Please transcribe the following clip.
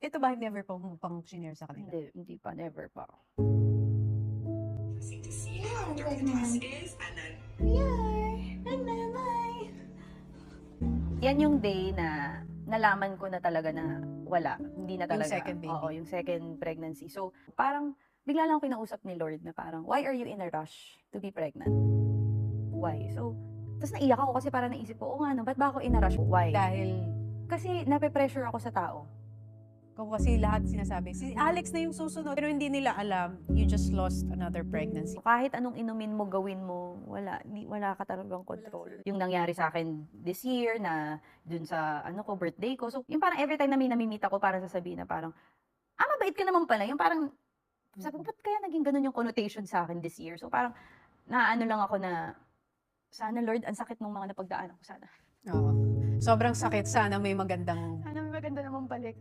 Ito ba never pang shinare sa kanila? Hindi pa, never pa. To see how dirty this is, and then Yan yung day na nalaman ko na talaga na wala. Hindi na Yung talaga. second baby. Oo, yung second pregnancy. So, parang bigla lang ako kinausap ni Lord na parang, why are you in a rush to be pregnant? Why? So, tapos naiyak ako kasi parang naisip ko, oo nga no, ba't ba ako in a rush? Why? Dahil Kasi nape-pressure ako sa tao. kung kasi lahat sinasabi, si Alex na yung susunod. Pero hindi nila alam, you just lost another pregnancy. So, kahit anong inumin mo, gawin mo, wala ka talagang control. Yung nangyari sa akin this year na dun sa birthday ko. So, yung parang every time na may namimit ako, parang sasabihin na parang, mabait ka naman pala. Yung parang, sabi ko, ba't kaya naging ganun yung connotation sa akin this year? So, parang, naano lang ako na, sana Lord, ang sakit ng mga napagdaanan ko sana. Oo. Sobrang sakit. Sana may magandang Sana may maganda naman balik.